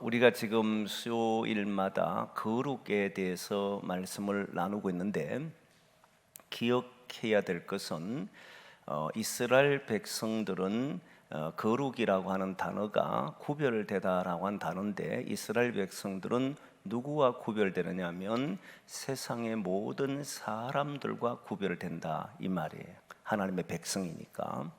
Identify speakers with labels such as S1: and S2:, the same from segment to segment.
S1: 우리가 지금 수요일마다 거룩에 대해서 말씀을 나누고 있는데, 기억해야 될 것은 이스라엘 백성들은 거룩이라고 하는 단어가 구별되다라고 한 단어인데, 이스라엘 백성들은 누구와 구별되느냐 하면 세상의 모든 사람들과 구별된다 이 말이에요. 하나님의 백성이니까.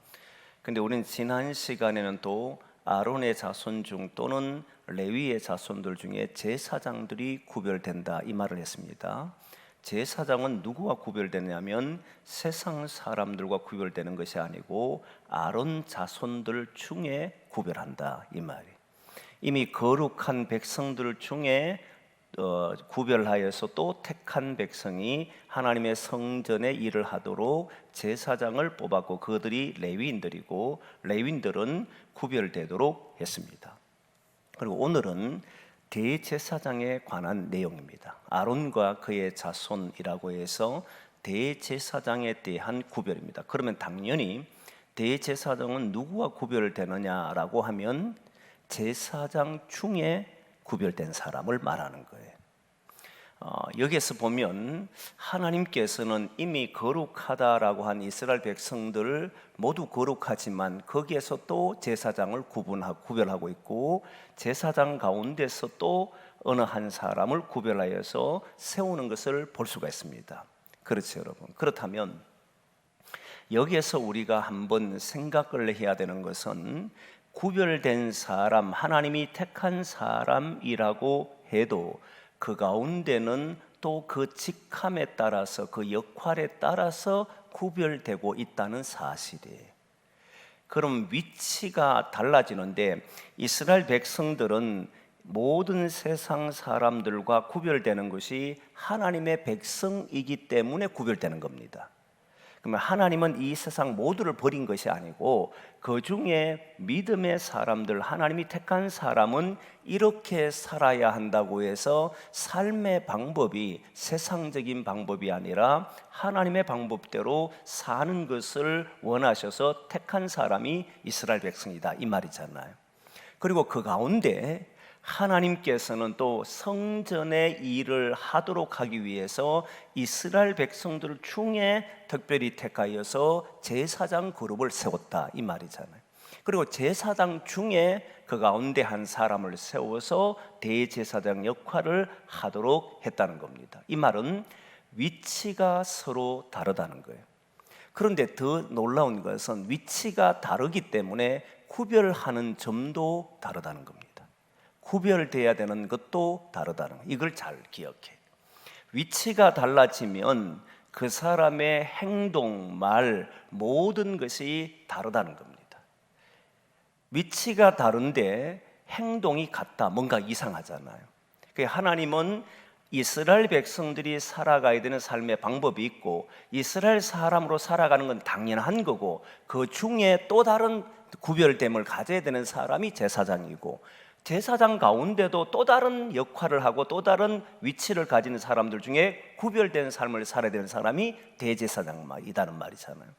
S1: 근데 우리는 지난 시간에는 또 아론의 자손 중 또는 레위의 자손들 중에 제사장들이 구별된다 이 말을 했습니다. 제사장은 누구와 구별되냐면 세상 사람들과 구별되는 것이 아니고 아론 자손들 중에 구별한다 이 말이. 이미 거룩한 백성들 중에 구별하여서 또 택한 백성이 하나님의 성전의 일을 하도록 제사장을 뽑았고, 그들이 레위인들이고 레위인들은 구별되도록 했습니다. 그리고 오늘은 대제사장에 관한 내용입니다. 아론과 그의 자손이라고 해서 대제사장에 대한 구별입니다. 그러면 당연히 대제사장은 누구와 구별되느냐라고 하면 제사장 중에 구별된 사람을 말하는 거예요. 여기에서 보면 하나님께서는 이미 거룩하다라고 한 이스라엘 백성들을 모두 거룩하지만 거기에서 또 제사장을 구별하고 있고, 제사장 가운데서 또 어느 한 사람을 구별하여서 세우는 것을 볼 수가 있습니다. 그렇죠, 여러분? 그렇다면 여기에서 우리가 한번 생각을 해야 되는 것은, 구별된 사람, 하나님이 택한 사람이라고 해도 그 가운데는 또 그 직함에 따라서, 그 역할에 따라서 구별되고 있다는 사실이에요. 그럼 위치가 달라지는데, 이스라엘 백성들은 모든 세상 사람들과 구별되는 것이 하나님의 백성이기 때문에 구별되는 겁니다. 그러면 하나님은 이 세상 모두를 버린 것이 아니고 그 중에 믿음의 사람들, 하나님이 택한 사람은 이렇게 살아야 한다고 해서 삶의 방법이 세상적인 방법이 아니라 하나님의 방법대로 사는 것을 원하셔서 택한 사람이 이스라엘 백성이다 이 말이잖아요. 그리고 그 가운데 하나님께서는 또 성전의 일을 하도록 하기 위해서 이스라엘 백성들 중에 특별히 택하여서 제사장 그룹을 세웠다 이 말이잖아요. 그리고 제사장 중에 그 가운데 한 사람을 세워서 대제사장 역할을 하도록 했다는 겁니다. 이 말은 위치가 서로 다르다는 거예요. 그런데 더 놀라운 것은 위치가 다르기 때문에 구별하는 점도 다르다는 겁니다. 구별돼야 되는 것도 다르다는 거. 이걸 잘 기억해. 위치가 달라지면 그 사람의 행동, 말, 모든 것이 다르다는 겁니다. 위치가 다른데 행동이 같다, 뭔가 이상하잖아요. 하나님은 이스라엘 백성들이 살아가야 되는 삶의 방법이 있고 이스라엘 사람으로 살아가는 건 당연한 거고, 그 중에 또 다른 구별됨을 가져야 되는 사람이 제사장이고, 제사장 가운데도 또 다른 역할을 하고 또 다른 위치를 가지는 사람들 중에 구별된 삶을 살아야 되는 사람이 대제사장이라는 말이잖아요.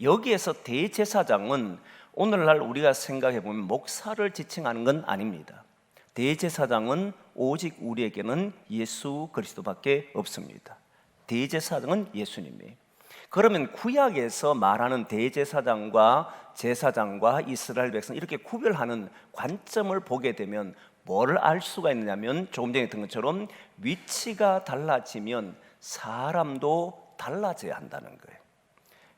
S1: 여기에서 대제사장은 오늘날 우리가 생각해 보면 목사를 지칭하는 건 아닙니다. 대제사장은 오직 우리에게는 예수 그리스도밖에 없습니다. 대제사장은 예수님이에요. 그러면 구약에서 말하는 대제사장과 제사장과 이스라엘 백성 이렇게 구별하는 관점을 보게 되면 뭐를 알 수가 있느냐면, 조금 전에 했던 것처럼 위치가 달라지면 사람도 달라져야 한다는 거예요.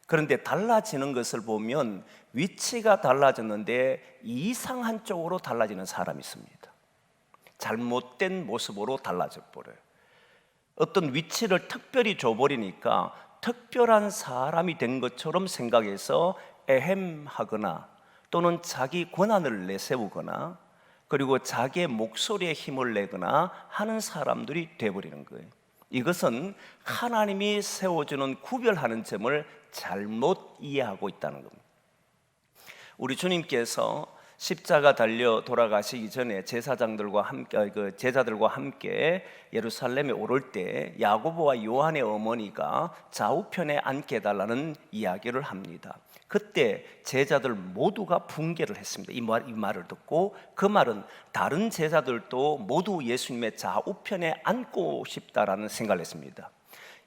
S1: 그런데 달라지는 것을 보면 위치가 달라졌는데 이상한 쪽으로 달라지는 사람이 있습니다. 잘못된 모습으로 달라져 버려요. 어떤 위치를 특별히 줘버리니까 특별한 사람이 된 것처럼 생각해서 애헴하거나 또는 자기 권한을 내세우거나 그리고 자기의 목소리에 힘을 내거나 하는 사람들이 되어버리는 거예요. 이것은 하나님이 세워주는 구별하는 점을 잘못 이해하고 있다는 겁니다. 우리 주님께서 십자가 달려 돌아가시기 전에 제사장들과 함께 제자들과 함께 예루살렘에 오를 때 야고보와 요한의 어머니가 좌우편에 앉게 해달라는 이야기를 합니다. 그때 제자들 모두가 붕괴를 했습니다. 이 말을 듣고, 그 말은 다른 제자들도 모두 예수님의 좌우편에 앉고 싶다라는 생각을 했습니다.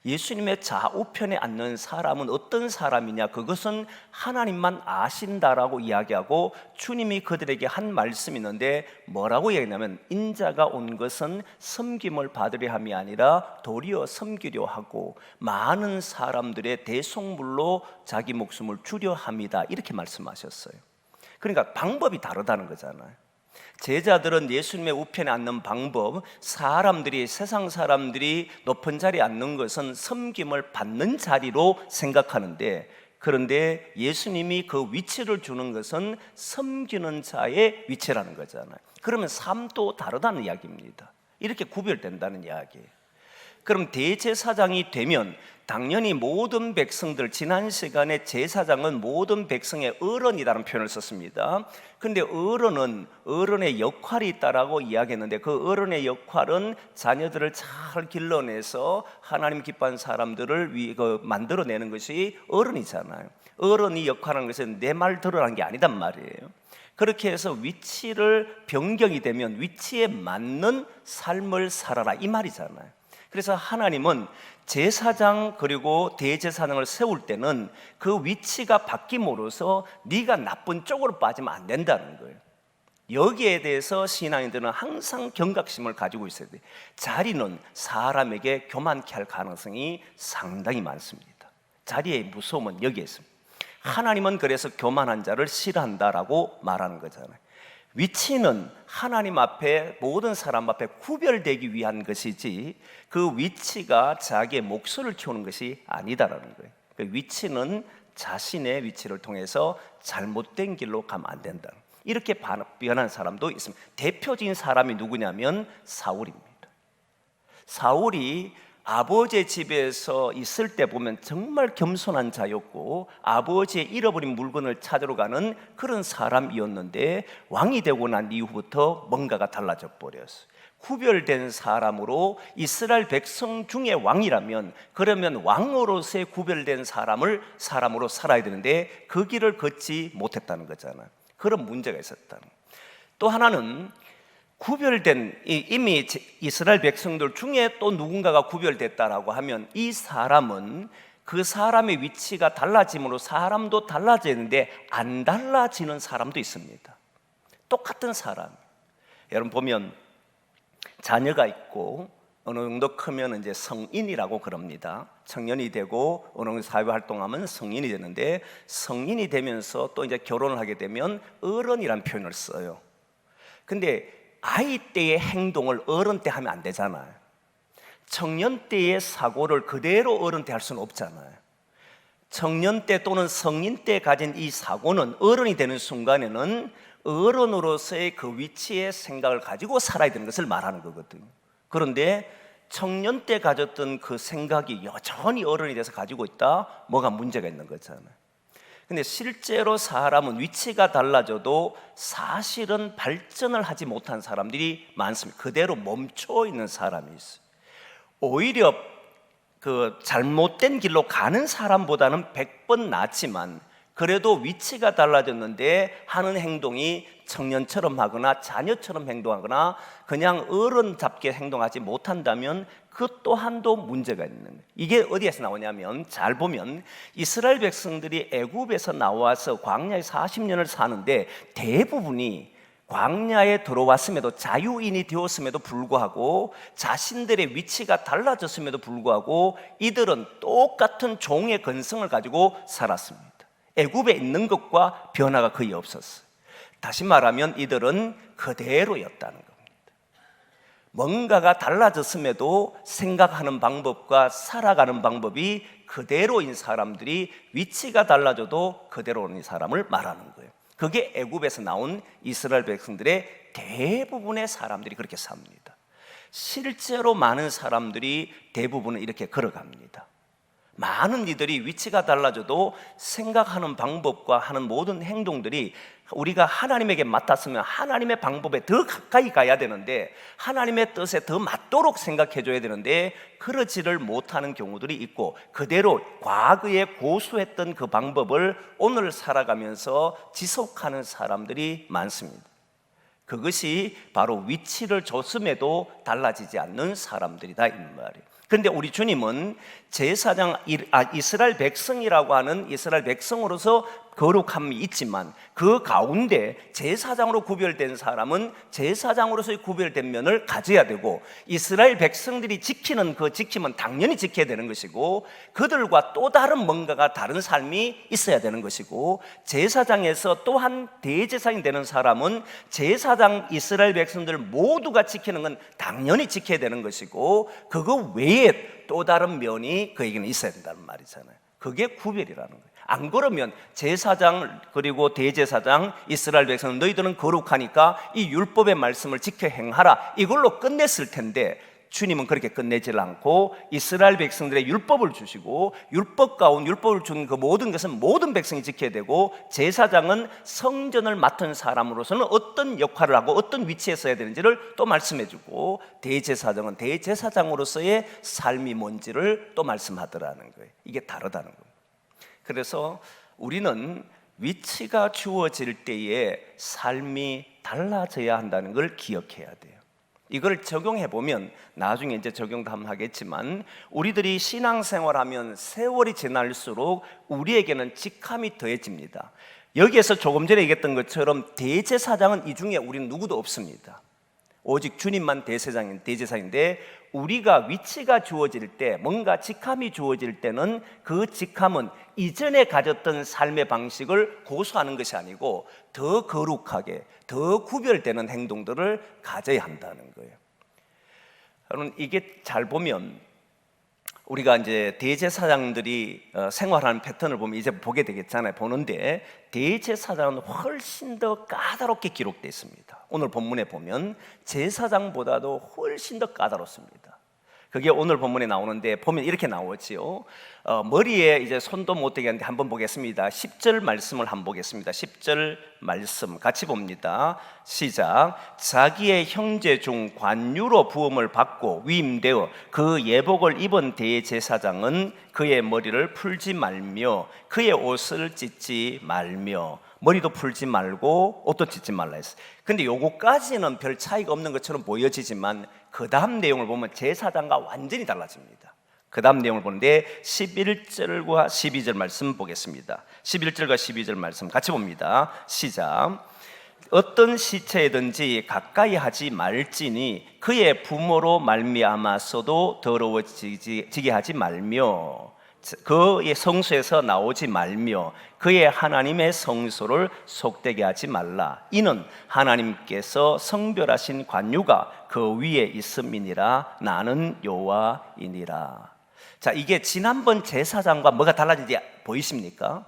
S1: 예수님의 좌우편에 앉는 사람은 어떤 사람이냐? 그것은 하나님만 아신다라고 이야기하고, 주님이 그들에게 한 말씀이 있는데 뭐라고 얘기하냐면, 인자가 온 것은 섬김을 받으려 함이 아니라 도리어 섬기려 하고 많은 사람들의 대속물로 자기 목숨을 주려 함이다, 이렇게 말씀하셨어요. 그러니까 방법이 다르다는 거잖아요. 제자들은 예수님의 우편에 앉는 방법, 세상 사람들이 높은 자리에 앉는 것은 섬김을 받는 자리로 생각하는데, 그런데 예수님이 그 위치를 주는 것은 섬기는 자의 위치라는 거잖아요. 그러면 삶도 다르다는 이야기입니다. 이렇게 구별된다는 이야기예요. 그럼 대제사장이 되면 당연히 모든 백성들, 지난 시간에 제사장은 모든 백성의 어른이라는 표현을 썼습니다. 그런데 어른의 역할이 있다라고 이야기했는데, 그 어른의 역할은 자녀들을 잘 길러내서 하나님 기뻐하는 사람들을 만들어내는 것이 어른이잖아요. 어른이 역할하는 것은 내 말 들으라는 게 아니단 말이에요. 그렇게 해서 위치를 변경이 되면 위치에 맞는 삶을 살아라, 이 말이잖아요. 그래서 하나님은 제사장 그리고 대제사장을 세울 때는 그 위치가 바뀜으로써 네가 나쁜 쪽으로 빠지면 안 된다는 거예요. 여기에 대해서 신앙인들은 항상 경각심을 가지고 있어야 돼요. 자리는 사람에게 교만케 할 가능성이 상당히 많습니다. 자리의 무서움은 여기에 있습니다. 하나님은 그래서 교만한 자를 싫어한다라고 말하는 거잖아요. 위치는 하나님 앞에, 모든 사람 앞에 구별되기 위한 것이지, 그 위치가 자기의 목소리를 키우는 것이 아니다라는 거예요. 그 위치는 자신의 위치를 통해서 잘못된 길로 가면 안 된다, 이렇게 변한 사람도 있습니다. 대표적인 사람이 누구냐면 사울입니다. 사울이 아버지의 집에서 있을 때 보면 정말 겸손한 자였고, 아버지의 잃어버린 물건을 찾으러 가는 그런 사람이었는데, 왕이 되고 난 이후부터 뭔가가 달라져 버렸어요. 구별된 사람으로, 이스라엘 백성 중에 왕이라면, 그러면 왕으로서의 구별된 사람으로 살아야 되는데 그 길을 걷지 못했다는 거잖아요. 그런 문제가 있었다는 거예요. 또 하나는 구별된, 이미 이스라엘 백성들 중에 또 누군가가 구별됐다라고 하면, 이 사람은 그 사람의 위치가 달라짐으로 사람도 달라지는데 안 달라지는 사람도 있습니다. 똑같은 사람. 여러분 보면 자녀가 있고 어느 정도 크면 이제 성인이라고 그럽니다. 청년이 되고 어느 정도 사회활동하면 성인이 되는데, 성인이 되면서 또 이제 결혼을 하게 되면 어른이라는 표현을 써요. 근데 아이 때의 행동을 어른 때 하면 안 되잖아요. 청년 때의 사고를 그대로 어른 때 할 수는 없잖아요. 청년 때 또는 성인 때 가진 이 사고는 어른이 되는 순간에는 어른으로서의 그 위치의 생각을 가지고 살아야 되는 것을 말하는 거거든요. 그런데 청년 때 가졌던 그 생각이 여전히 어른이 돼서 가지고 있다? 뭐가 문제가 있는 거잖아요. 근데 실제로 사람은 위치가 달라져도 사실은 발전을 하지 못한 사람들이 많습니다. 그대로 멈춰 있는 사람이 있어요. 오히려 그 잘못된 길로 가는 사람보다는 100번 낫지만, 그래도 위치가 달라졌는데 하는 행동이 청년처럼 하거나 자녀처럼 행동하거나 그냥 어른답게 행동하지 못한다면 그 또한도 문제가 있는 거예요. 이게 어디에서 나오냐면, 잘 보면 이스라엘 백성들이 애굽에서 나와서 광야에 40년을 사는데 대부분이 광야에 들어왔음에도, 자유인이 되었음에도 불구하고, 자신들의 위치가 달라졌음에도 불구하고 이들은 똑같은 종의 근성을 가지고 살았습니다. 애굽에 있는 것과 변화가 거의 없었어요. 다시 말하면 이들은 그대로였다는 겁니다. 뭔가가 달라졌음에도 생각하는 방법과 살아가는 방법이 그대로인 사람들이 위치가 달라져도 그대로인 사람을 말하는 거예요. 그게 애굽에서 나온 이스라엘 백성들의 대부분의 사람들이 그렇게 삽니다. 실제로 많은 사람들이 대부분은 이렇게 걸어갑니다. 많은 이들이 위치가 달라져도 생각하는 방법과 하는 모든 행동들이 우리가 하나님에게 맡았으면 하나님의 방법에 더 가까이 가야 되는데, 하나님의 뜻에 더 맞도록 생각해 줘야 되는데 그러지를 못하는 경우들이 있고, 그대로 과거에 고수했던 그 방법을 오늘 살아가면서 지속하는 사람들이 많습니다. 그것이 바로 위치를 줬음에도 달라지지 않는 사람들이다 이 말이에요. 그런데 우리 주님은 제사장, 이스라엘 백성이라고 하는 이스라엘 백성으로서 거룩함이 있지만 그 가운데 제사장으로 구별된 사람은 제사장으로서의 구별된 면을 가져야 되고, 이스라엘 백성들이 지키는 그 지킴은 당연히 지켜야 되는 것이고, 그들과 또 다른 뭔가가 다른 삶이 있어야 되는 것이고, 제사장에서 또한 대제사장이 되는 사람은 제사장 이스라엘 백성들 모두가 지키는 건 당연히 지켜야 되는 것이고, 그거 외에 또 다른 면이 그에게는 있어야 된다는 말이잖아요. 그게 구별이라는 거예요. 안 그러면 제사장 그리고 대제사장 이스라엘 백성 너희들은 거룩하니까 이 율법의 말씀을 지켜 행하라, 이걸로 끝냈을 텐데 주님은 그렇게 끝내질 않고 이스라엘 백성들의 율법을 주시고, 율법 가운데 율법을 준 그 모든 것은 모든 백성이 지켜야 되고, 제사장은 성전을 맡은 사람으로서는 어떤 역할을 하고 어떤 위치에 서야 되는지를 또 말씀해 주고, 대제사장은 대제사장으로서의 삶이 뭔지를 또 말씀하더라는 거예요. 이게 다르다는 거예요. 그래서 우리는 위치가 주어질 때에 삶이 달라져야 한다는 걸 기억해야 돼요. 이걸 적용해 보면 나중에 이제 적용도 한번 하겠지만, 우리들이 신앙생활하면 세월이 지날수록 우리에게는 직함이 더해집니다. 여기에서 조금 전에 얘기했던 것처럼 대제사장은 이 중에 우리는 누구도 없습니다. 오직 주님만 대제사장인데, 우리가 위치가 주어질 때, 뭔가 직함이 주어질 때는 그 직함은 이전에 가졌던 삶의 방식을 고수하는 것이 아니고 더 거룩하게, 더 구별되는 행동들을 가져야 한다는 거예요. 여러분, 이게 잘 보면 우리가 이제 대제사장들이 생활하는 패턴을 보면 이제 보게 되겠잖아요. 보는데 대제사장은 훨씬 더 까다롭게 기록되어 있습니다. 오늘 본문에 보면 제사장보다도 훨씬 더 까다롭습니다. 그게 오늘 본문에 나오는데 보면 이렇게 나오지요. 머리에 이제 손도 못 대게 하는데 한번 보겠습니다. 10절 말씀을 한번 보겠습니다. 10절 말씀 같이 봅니다. 시작. 자기의 형제 중 관유로 부음을 받고 위임되어 그 예복을 입은 대제사장은 그의 머리를 풀지 말며 그의 옷을 찢지 말며. 머리도 풀지 말고 옷도 찢지 말라 했어요. 근데 요거까지는 별 차이가 없는 것처럼 보여지지만 그 다음 내용을 보면 제사장과 완전히 달라집니다. 그 다음 내용을 보는데 11절과 12절 말씀 보겠습니다. 11절과 12절 말씀 같이 봅니다. 시작. 어떤 시체든지 가까이 하지 말지니 그의 부모로 말미암아서도 더러워지게 하지 말며 그의 성소에서 나오지 말며 그의 하나님의 성소를 속되게 하지 말라. 이는 하나님께서 성별하신 관유가 그 위에 있음이니라. 나는 여호와이니라. 자, 이게 지난번 제사장과 뭐가 달라진지 보이십니까?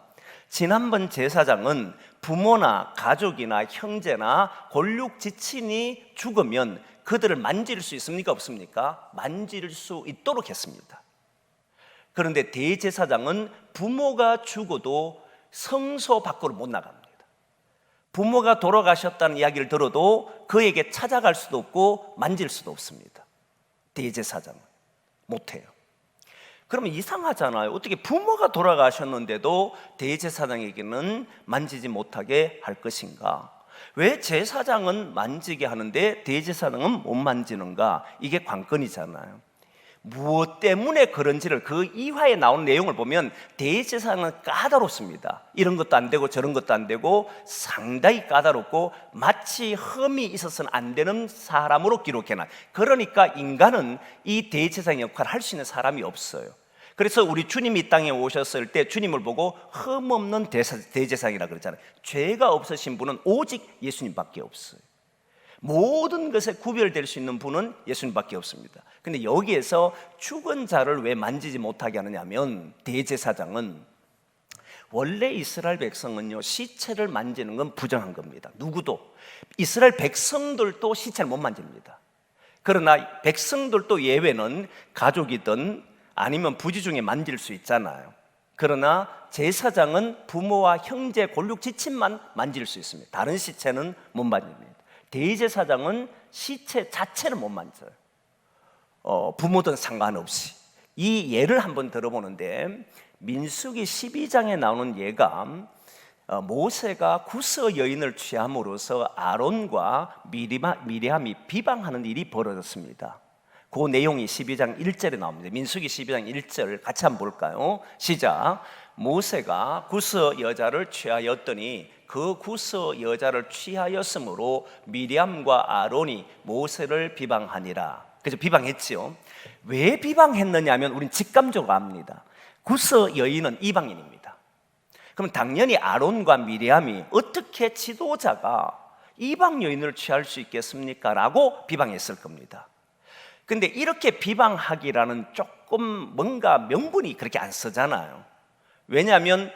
S1: 지난번 제사장은 부모나 가족이나 형제나 골육 지친이 죽으면 그들을 만질 수 있습니까? 없습니까? 만질 수 있도록 했습니다. 그런데 대제사장은 부모가 죽어도 성소 밖으로 못 나갑니다. 부모가 돌아가셨다는 이야기를 들어도 그에게 찾아갈 수도 없고 만질 수도 없습니다. 대제사장은 못해요. 그러면 이상하잖아요. 어떻게 부모가 돌아가셨는데도 대제사장에게는 만지지 못하게 할 것인가? 왜 제사장은 만지게 하는데 대제사장은 못 만지는가? 이게 관건이잖아요. 무엇 때문에 그런지를 그 이화에 나오는 내용을 보면 대제사장은 까다롭습니다. 이런 것도 안 되고 저런 것도 안 되고 상당히 까다롭고 마치 흠이 있어서는 안 되는 사람으로 기록해놔. 그러니까 인간은 이 대제사장 역할을 할 수 있는 사람이 없어요. 그래서 우리 주님이 이 땅에 오셨을 때 주님을 보고 흠 없는 대제사장이라 그러잖아요. 죄가 없으신 분은 오직 예수님밖에 없어요. 모든 것에 구별될 수 있는 분은 예수님밖에 없습니다. 근데 여기에서 죽은 자를 왜 만지지 못하게 하느냐면, 대제사장은 원래 이스라엘 백성은요 시체를 만지는 건 부정한 겁니다. 누구도. 이스라엘 백성들도 시체를 못 만집니다. 그러나 백성들도 예외는 가족이든 아니면 부지 중에 만질 수 있잖아요. 그러나 제사장은 부모와 형제 골육 지침만 만질 수 있습니다. 다른 시체는 못 만집니다. 대제사장은 시체 자체를 못 만져요. 부모든 상관없이. 이 예를 한번 들어보는데, 민수기 12장에 나오는 예가 모세가 구스 여인을 취함으로써 아론과 미리암이 비방하는 일이 벌어졌습니다. 그 내용이 12장 1절에 나옵니다. 민수기 12장 1절 같이 한번 볼까요? 시작. 모세가 구스 여자를 취하였더니 그 구스 여자를 취하였으므로 미리암과 아론이 모세를 비방하니라. 그래서 비방했지요. 왜 비방했느냐 하면 우린 직감적으로 압니다. 구스 여인은 이방인입니다. 그럼 당연히 아론과 미리암이 어떻게 지도자가 이방 여인을 취할 수 있겠습니까? 라고 비방했을 겁니다. 근데 이렇게 비방하기라는 조금 뭔가 명분이 그렇게 안 쓰잖아요. 왜냐하면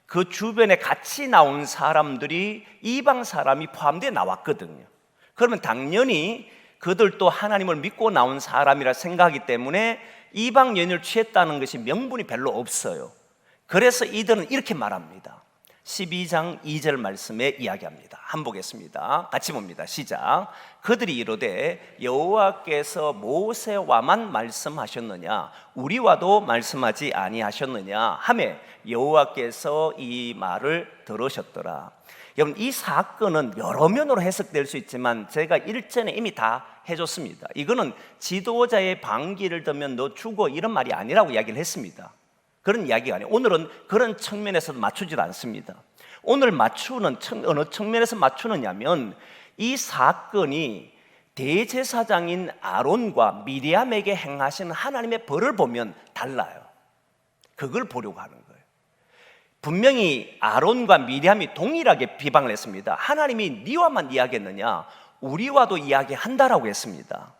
S1: 그 주변에 같이 나온 사람들이 이방 사람이 포함되어 나왔거든요. 그러면 당연히 그들도 하나님을 믿고 나온 사람이라 생각하기 때문에 이방 여인을 취했다는 것이 명분이 별로 없어요. 그래서 이들은 이렇게 말합니다. 12장 2절 말씀에 이야기합니다. 한번 보겠습니다. 같이 봅니다. 시작. 그들이 이르되 여호와께서 모세와만 말씀하셨느냐 우리와도 말씀하지 아니하셨느냐 하매 여호와께서 이 말을 들으셨더라. 여러분, 이 사건은 여러 면으로 해석될 수 있지만 제가 일전에 이미 다 해줬습니다. 이거는 지도자의 반기를 들면 너 죽어 이런 말이 아니라고 이야기를 했습니다. 그런 이야기가 아니에요. 오늘은 그런 측면에서도 맞추지도 않습니다. 오늘 맞추는 어느 측면에서 맞추느냐면 이 사건이 대제사장인 아론과 미리암에게 행하신 하나님의 벌을 보면 달라요. 그걸 보려고 하는 거예요. 분명히 아론과 미리암이 동일하게 비방을 했습니다. 하나님이 니와만 이야기했느냐 우리와도 이야기한다라고 했습니다.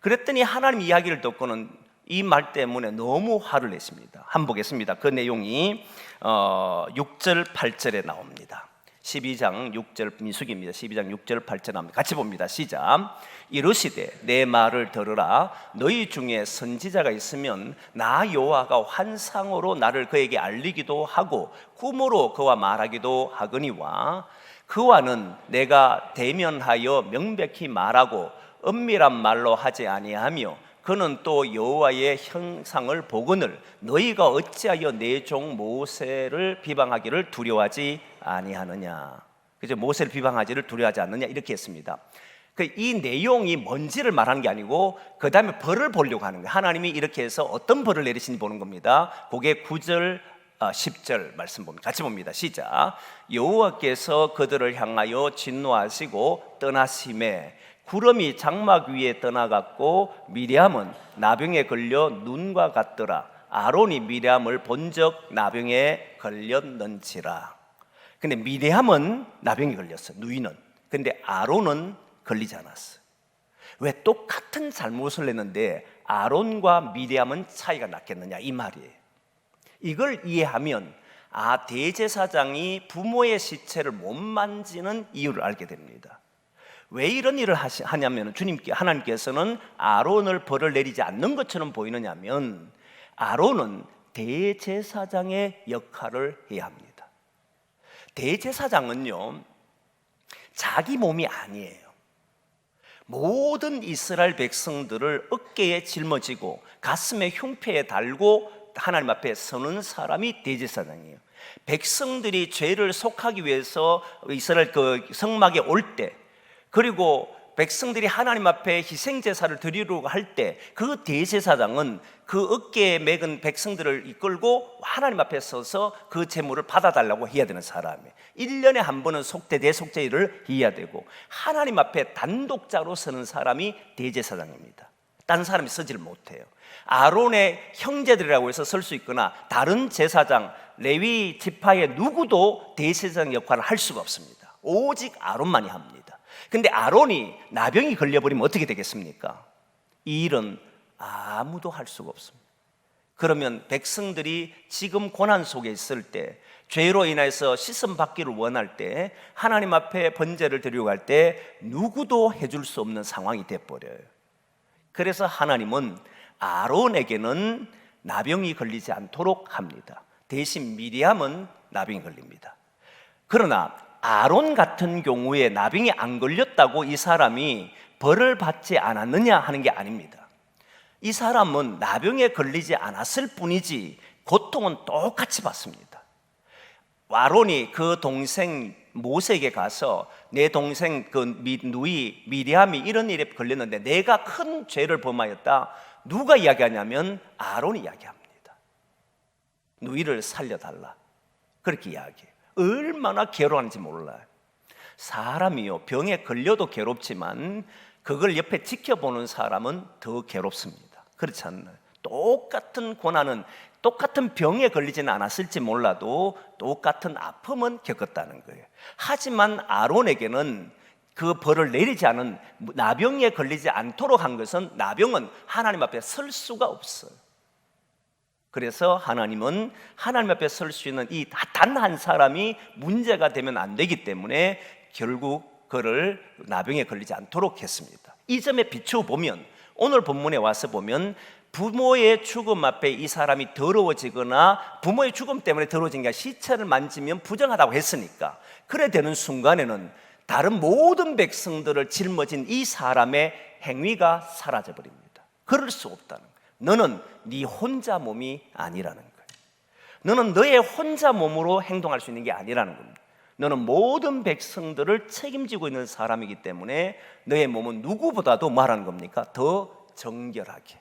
S1: 그랬더니 하나님 이야기를 듣고는 이 말 때문에 너무 화를 냈습니다. 한번 보겠습니다. 그 내용이 6절 8절에 나옵니다. 12장 6절 민수기입니다. 12장 6절 8절 나옵니다. 같이 봅니다. 시작. 이르시되 내 말을 들으라. 너희 중에 선지자가 있으면 나 여호와가 환상으로 나를 그에게 알리기도 하고 꿈으로 그와 말하기도 하거니와 그와는 내가 대면하여 명백히 말하고 은밀한 말로 하지 아니하며 그는 또 여호와의 형상을 보거늘 너희가 어찌하여 내 종 모세를 비방하기를 두려워하지 아니하느냐. 그죠? 모세를 비방하지를 두려워하지 않느냐 이렇게 했습니다. 이 내용이 뭔지를 말하는 게 아니고 그 다음에 벌을 보려고 하는 거예요. 하나님이 이렇게 해서 어떤 벌을 내리시는지 보는 겁니다. 그게 9절 10절 말씀 봅니다. 같이 봅니다. 시작. 여호와께서 그들을 향하여 진노하시고 떠나심에 구름이 장막 위에 떠나갔고 미리암은 나병에 걸려 눈과 같더라. 아론이 미리암을 본적 나병에 걸렸는지라. 근데 미리암은 나병에 걸렸어요. 누이는. 근데 아론은 걸리지 않았어요. 왜 똑같은 잘못을 했는데 아론과 미리암은 차이가 났겠느냐 이 말이에요. 이걸 이해하면 대제사장이 부모의 시체를 못 만지는 이유를 알게 됩니다. 왜 이런 일을 하냐면 하나님께서는 아론을 벌을 내리지 않는 것처럼 보이느냐면 아론은 대제사장의 역할을 해야 합니다. 대제사장은요 자기 몸이 아니에요. 모든 이스라엘 백성들을 어깨에 짊어지고 가슴에 흉패에 달고 하나님 앞에 서는 사람이 대제사장이에요. 백성들이 죄를 속하기 위해서 이스라엘 그 성막에 올 때 그리고 백성들이 하나님 앞에 희생제사를 드리려고 할 때 그 대제사장은 그 어깨에 매근 백성들을 이끌고 하나님 앞에 서서 그 제물을 받아달라고 해야 되는 사람이에요. 1년에 한 번은 속죄 대속죄를 해야 되고 하나님 앞에 단독자로 서는 사람이 대제사장입니다. 다른 사람이 서지를 못해요. 아론의 형제들이라고 해서 설 수 있거나 다른 제사장 레위 지파의 누구도 대제사장 역할을 할 수가 없습니다. 오직 아론만이 합니다. 근데 아론이 나병이 걸려버리면 어떻게 되겠습니까? 이 일은 아무도 할 수가 없습니다. 그러면 백성들이 지금 고난 속에 있을 때 죄로 인해서 씻음 받기를 원할 때 하나님 앞에 번제를 드리고 갈 때 누구도 해줄 수 없는 상황이 돼버려요. 그래서 하나님은 아론에게는 나병이 걸리지 않도록 합니다. 대신 미리암은 나병이 걸립니다. 그러나 아론 같은 경우에 나병이 안 걸렸다고 이 사람이 벌을 받지 않았느냐 하는 게 아닙니다. 이 사람은 나병에 걸리지 않았을 뿐이지 고통은 똑같이 받습니다. 아론이 그 동생 모세에게 가서 내 동생 그 누이 미리암이 이런 일에 걸렸는데 내가 큰 죄를 범하였다. 누가 이야기하냐면 아론이 이야기합니다. 누이를 살려달라. 그렇게 이야기해요. 얼마나 괴로운지 몰라요. 사람이요, 병에 걸려도 괴롭지만 그걸 옆에 지켜보는 사람은 더 괴롭습니다. 그렇지 않나요? 똑같은 고난은, 똑같은 병에 걸리지는 않았을지 몰라도 똑같은 아픔은 겪었다는 거예요. 하지만 아론에게는 그 벌을 내리지 않은, 나병에 걸리지 않도록 한 것은, 나병은 하나님 앞에 설 수가 없어요. 그래서 하나님은 하나님 앞에 설 수 있는 이 단 한 사람이 문제가 되면 안 되기 때문에 결국 그를 나병에 걸리지 않도록 했습니다. 이 점에 비추어 보면, 오늘 본문에 와서 보면 부모의 죽음 앞에 이 사람이 더러워지거나 부모의 죽음 때문에 더러워진 게 시체를 만지면 부정하다고 했으니까 그래 되는 순간에는 다른 모든 백성들을 짊어진 이 사람의 행위가 사라져버립니다. 그럴 수 없다는 거예요. 너는 네 혼자 몸이 아니라는 거예요. 너는 너의 혼자 몸으로 행동할 수 있는 게 아니라는 겁니다. 너는 모든 백성들을 책임지고 있는 사람이기 때문에 너의 몸은 누구보다도 말하는 겁니까? 더 정결하게,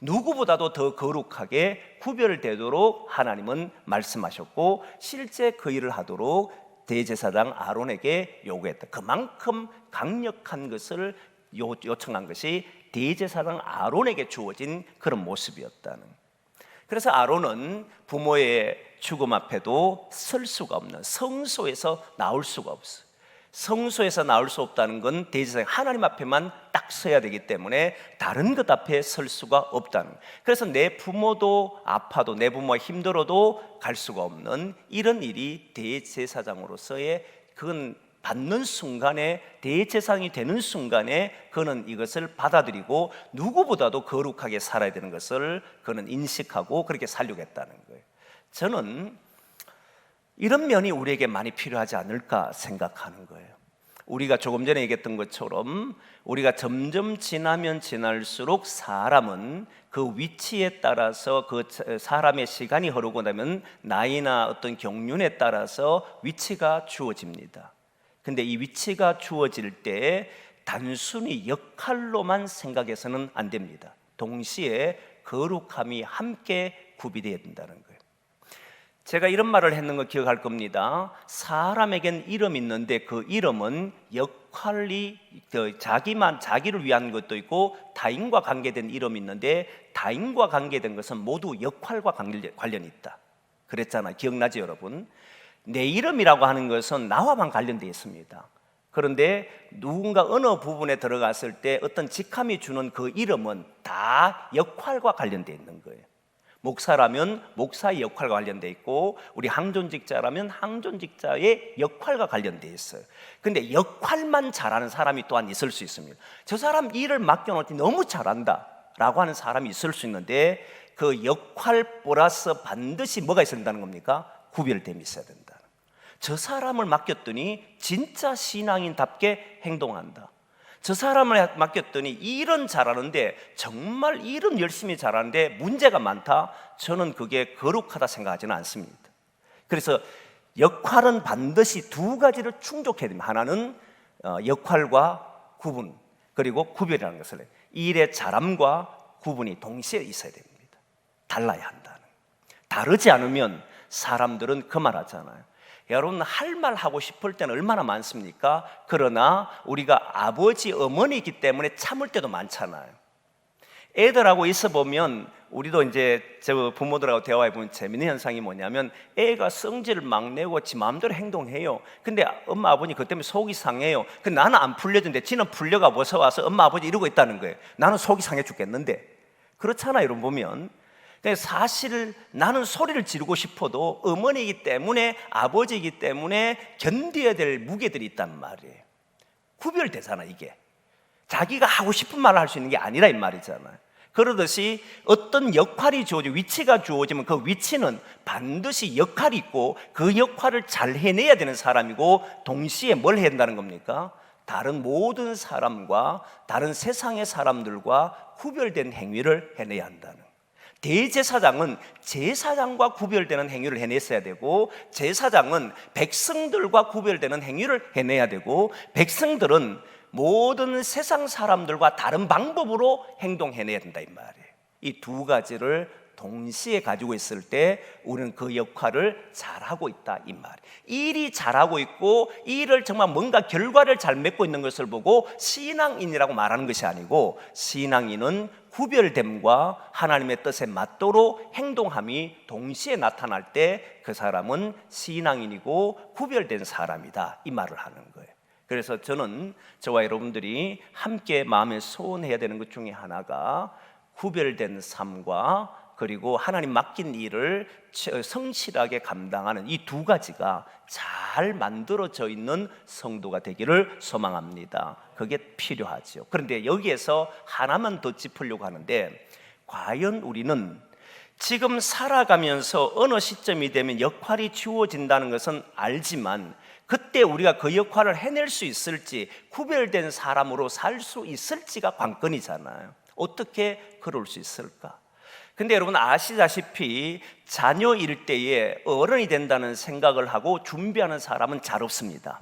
S1: 누구보다도 더 거룩하게 구별되도록 하나님은 말씀하셨고 실제 그 일을 하도록 대제사장 아론에게 요구했다. 그만큼 강력한 것을 요청한 것이 대제사장 아론에게 주어진 그런 모습이었다는. 그래서 아론은 부모의 죽음 앞에도 설 수가 없는, 성소에서 나올 수가 없어요. 성소에서 나올 수 없다는 건 대제사장 하나님 앞에만 딱 서야 되기 때문에 다른 것 앞에 설 수가 없다는 거예요. 그래서 내 부모도 아파도 내 부모가 힘들어도 갈 수가 없는 이런 일이 대제사장으로서의, 그건 받는 순간에, 대제사장이 되는 순간에 그는 이것을 받아들이고 누구보다도 거룩하게 살아야 되는 것을 그는 인식하고 그렇게 살려고 했다는 거예요. 저는 이런 면이 우리에게 많이 필요하지 않을까 생각하는 거예요. 우리가 조금 전에 얘기했던 것처럼 우리가 점점 지나면 지날수록 사람은 그 위치에 따라서, 그 사람의 시간이 흐르고 나면 나이나 어떤 경륜에 따라서 위치가 주어집니다. 근데 이 위치가 주어질 때 단순히 역할로만 생각해서는 안 됩니다. 동시에 거룩함이 함께 구비되어야 된다는 거예요. 제가 이런 말을 했는 거 기억할 겁니다. 사람에겐 이름이 있는데 그 이름은 역할이, 자기를 위한 것도 있고 타인과 관계된 이름이 있는데 타인과 관계된 것은 모두 역할과 관련이 있다. 그랬잖아요. 기억나죠, 여러분? 내 이름이라고 하는 것은 나와만 관련되어 있습니다. 그런데 누군가 어느 부분에 들어갔을 때 어떤 직함이 주는 그 이름은 다 역할과 관련되어 있는 거예요. 목사라면 목사의 역할과 관련되어 있고, 우리 항존직자라면 항존직자의 역할과 관련되어 있어요. 근데 역할만 잘하는 사람이 또한 있을 수 있습니다. 저 사람 일을 맡겨놓더니 너무 잘한다 라고 하는 사람이 있을 수 있는데 그 역할 플러스 반드시 뭐가 있어야 된다는 겁니까? 구별됨이 있어야 된다. 저 사람을 맡겼더니 진짜 신앙인답게 행동한다. 저 사람을 맡겼더니 일은 잘하는데, 정말 일은 열심히 잘하는데 문제가 많다. 저는 그게 거룩하다 생각하지는 않습니다. 그래서 역할은 반드시 두 가지를 충족해야 됩니다. 하나는 역할과 구분, 그리고 구별이라는 것을, 일의 잘함과 구분이 동시에 있어야 됩니다. 달라야 한다는. 다르지 않으면 사람들은 그 말 하잖아요. 여러분, 할 말 하고 싶을 때는 얼마나 많습니까? 그러나 우리가 아버지, 어머니이기 때문에 참을 때도 많잖아요. 애들하고 있어 보면, 우리도 이제 저 부모들하고 대화해 보면 재밌는 현상이 뭐냐면, 애가 성질을 막 내고 지 마음대로 행동해요. 근데 엄마 아버지 그것 때문에 속이 상해요. 근데 나는 안 풀려주는데 지는 풀려가 무서워서 엄마 아버지 이러고 있다는 거예요. 나는 속이 상해 죽겠는데. 그렇잖아요, 여러분 보면. 사실 나는 소리를 지르고 싶어도 어머니이기 때문에, 아버지이기 때문에 견뎌야 될 무게들이 있단 말이에요. 구별되잖아. 이게 자기가 하고 싶은 말을 할 수 있는 게 아니라 이 말이잖아요. 그러듯이 어떤 역할이 주어지고 위치가 주어지면 그 위치는 반드시 역할이 있고 그 역할을 잘 해내야 되는 사람이고, 동시에 뭘 해야 된다는 겁니까? 다른 모든 사람과 다른 세상의 사람들과 구별된 행위를 해내야 한다는. 대제사장은 제사장과 구별되는 행위를 해냈어야 되고, 제사장은 백성들과 구별되는 행위를 해내야 되고, 백성들은 모든 세상 사람들과 다른 방법으로 행동해내야 된다 이 말이에요. 이 두 가지를 동시에 가지고 있을 때 우리는 그 역할을 잘하고 있다 이 말이에요. 일이 잘하고 있고 이 일을 정말 뭔가 결과를 잘 맺고 있는 것을 보고 신앙인이라고 말하는 것이 아니고, 신앙인은 구별됨과 하나님의 뜻에 맞도록 행동함이 동시에 나타날 때 그 사람은 신앙인이고 구별된 사람이다 이 말을 하는 거예요. 그래서 저는 저와 여러분들이 함께 마음에 소원해야 되는 것 중에 하나가 구별된 삶과 그리고 하나님 맡긴 일을 성실하게 감당하는 이 두 가지가 잘 만들어져 있는 성도가 되기를 소망합니다. 그게 필요하죠. 그런데 여기에서 하나만 더 짚으려고 하는데, 과연 우리는 지금 살아가면서 어느 시점이 되면 역할이 주어진다는 것은 알지만 그때 우리가 그 역할을 해낼 수 있을지, 구별된 사람으로 살 수 있을지가 관건이잖아요. 어떻게 그럴 수 있을까? 근데 여러분 아시다시피 자녀일 때에 어른이 된다는 생각을 하고 준비하는 사람은 잘 없습니다.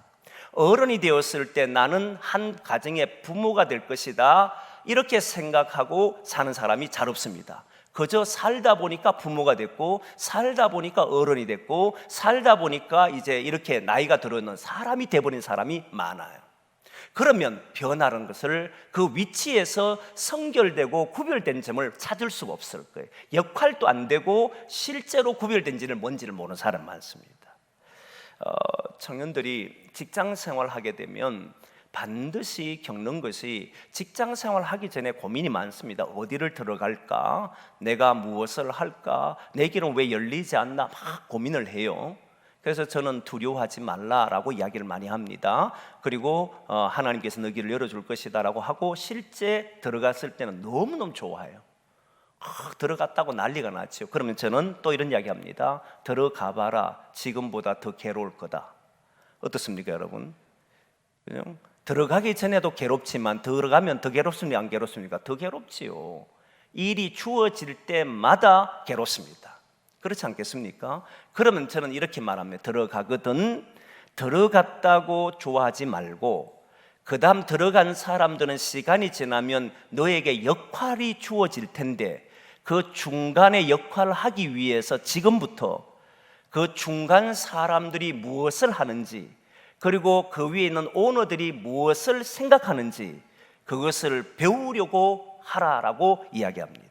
S1: 어른이 되었을 때 나는 한 가정의 부모가 될 것이다 이렇게 생각하고 사는 사람이 잘 없습니다. 그저 살다 보니까 부모가 됐고, 살다 보니까 어른이 됐고, 살다 보니까 이제 이렇게 나이가 들어있는 사람이 돼버린 사람이 많아요. 그러면 변화라는 것을 그 위치에서 성결되고 구별된 점을 찾을 수가 없을 거예요. 역할도 안 되고 실제로 구별된지를 뭔지를 모르는 사람 많습니다. 청년들이 직장 생활하게 되면 반드시 겪는 것이, 직장 생활하기 전에 고민이 많습니다. 어디를 들어갈까? 내가 무엇을 할까? 내 길은 왜 열리지 않나? 막 고민을 해요. 그래서 저는 두려워하지 말라라고 이야기를 많이 합니다. 그리고 하나님께서 너 길을 열어줄 것이다 라고 하고, 실제 들어갔을 때는 너무너무 좋아해요. 들어갔다고 난리가 났죠. 그러면 저는 또 이런 이야기 합니다. 들어가 봐라. 지금보다 더 괴로울 거다. 어떻습니까 여러분? 그냥 들어가기 전에도 괴롭지만 들어가면 더 괴롭습니까 안 괴롭습니까? 더 괴롭지요. 일이 주어질 때마다 괴롭습니다. 그렇지 않겠습니까? 그러면 저는 이렇게 말합니다. 들어가거든 들어갔다고 좋아하지 말고, 그 다음 들어간 사람들은 시간이 지나면 너에게 역할이 주어질 텐데, 그 중간에 역할을 하기 위해서 지금부터 그 중간 사람들이 무엇을 하는지, 그리고 그 위에 있는 오너들이 무엇을 생각하는지 그것을 배우려고 하라라고 이야기합니다.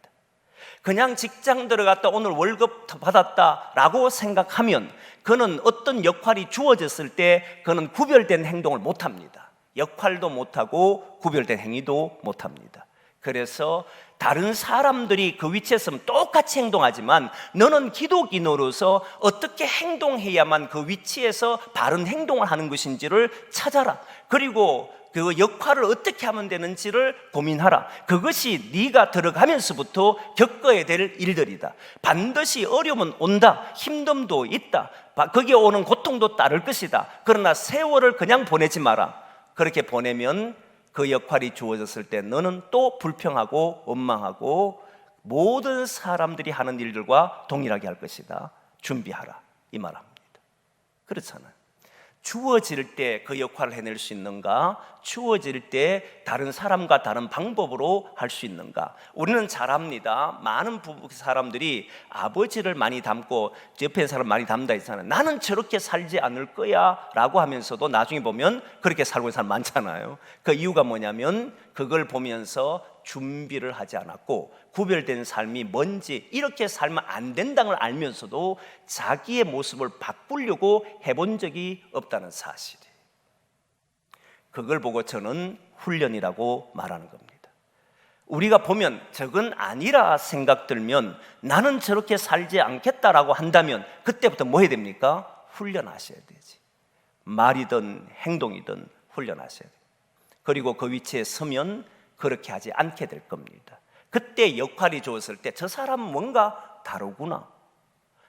S1: 그냥 직장 들어갔다 오늘 월급 받았다라고 생각하면 그는 어떤 역할이 주어졌을 때 그는 구별된 행동을 못합니다. 역할도 못하고 구별된 행위도 못합니다. 그래서 다른 사람들이 그 위치에 있으면 똑같이 행동하지만 너는 기독인으로서 어떻게 행동해야만 그 위치에서 바른 행동을 하는 것인지를 찾아라. 그리고 그 역할을 어떻게 하면 되는지를 고민하라. 그것이 네가 들어가면서부터 겪어야 될 일들이다. 반드시 어려움은 온다. 힘듦도 있다. 거기에 오는 고통도 따를 것이다. 그러나 세월을 그냥 보내지 마라. 그렇게 보내면 그 역할이 주어졌을 때 너는 또 불평하고 원망하고 모든 사람들이 하는 일들과 동일하게 할 것이다. 준비하라 이 말합니다. 그렇잖아요. 주어질 때 그 역할을 해낼 수 있는가? 주어질 때 다른 사람과 다른 방법으로 할 수 있는가? 우리는 잘합니다. 많은 부부 사람들이 아버지를 많이 닮고 옆에 있는 사람 많이 닮다 있잖아요. 나는 저렇게 살지 않을 거야 라고 하면서도 나중에 보면 그렇게 살고 있는 사람 많잖아요. 그 이유가 뭐냐면 그걸 보면서 준비를 하지 않았고, 구별된 삶이 뭔지, 이렇게 살면 안 된다는 걸 알면서도 자기의 모습을 바꾸려고 해본 적이 없다는 사실이에요. 그걸 보고 저는 훈련이라고 말하는 겁니다. 우리가 보면 저건 아니라 생각 들면 나는 저렇게 살지 않겠다라고 한다면 그때부터 뭐 해야 됩니까? 훈련하셔야 되지. 말이든 행동이든 훈련하셔야 돼요. 그리고 그 위치에 서면 그렇게 하지 않게 될 겁니다. 그때 역할이 주었을 때 저 사람은 뭔가 다르구나,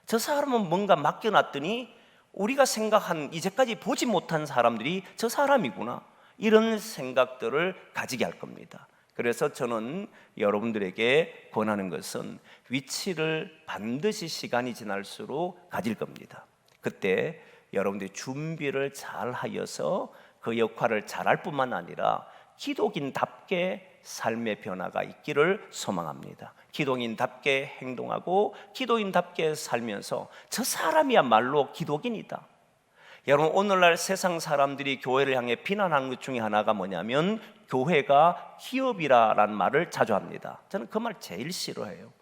S1: 저 사람은 뭔가 맡겨놨더니 우리가 생각한, 이제까지 보지 못한 사람들이 저 사람이구나, 이런 생각들을 가지게 할 겁니다. 그래서 저는 여러분들에게 권하는 것은 위치를 반드시 시간이 지날수록 가질 겁니다. 그때 여러분들이 준비를 잘 하여서 그 역할을 잘할 뿐만 아니라 기독인답게 삶의 변화가 있기를 소망합니다. 기독인답게 행동하고 기독인답게 살면서 저 사람이야말로 기독인이다. 여러분, 오늘날 세상 사람들이 교회를 향해 비난하는 것 중에 하나가 뭐냐면 교회가 기업이라는 말을 자주 합니다. 저는 그 말 제일 싫어해요.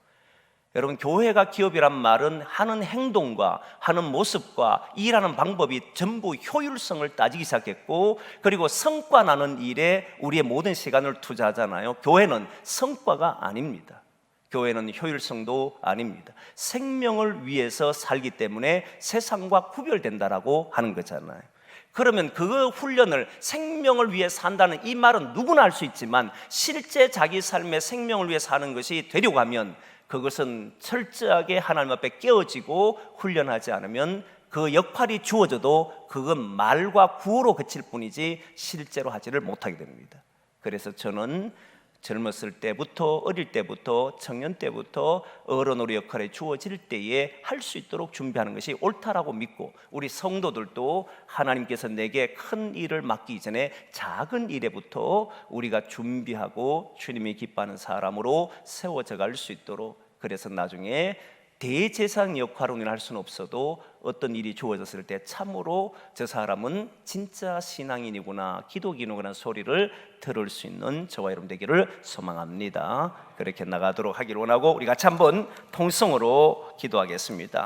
S1: 여러분, 교회가 기업이란 말은 하는 행동과 하는 모습과 일하는 방법이 전부 효율성을 따지기 시작했고, 그리고 성과 나는 일에 우리의 모든 시간을 투자하잖아요. 교회는 성과가 아닙니다. 교회는 효율성도 아닙니다. 생명을 위해서 살기 때문에 세상과 구별된다라고 하는 거잖아요. 그러면 그 훈련을, 생명을 위해 산다는 이 말은 누구나 할 수 있지만 실제 자기 삶의 생명을 위해 사는 것이 되려고 하면 그것은 철저하게 하나님 앞에 깨어지고 훈련하지 않으면 그 역할이 주어져도 그건 말과 구호로 그칠 뿐이지 실제로 하지를 못하게 됩니다. 그래서 저는 젊었을 때부터, 어릴 때부터, 청년 때부터 어른으로 역할이 주어질 때에 할 수 있도록 준비하는 것이 옳다라고 믿고, 우리 성도들도 하나님께서 내게 큰 일을 맡기기 전에 작은 일에부터 우리가 준비하고 주님이 기뻐하는 사람으로 세워져 갈 수 있도록, 그래서 나중에 대제사장 역할을 할 수는 없어도 어떤 일이 주어졌을 때 참으로 저 사람은 진짜 신앙인이구나, 기독인이구나 소리를 들을 수 있는 저와 여러분 되기를 소망합니다. 그렇게 나가도록 하기를 원하고 우리 같이 한번 통성으로 기도하겠습니다.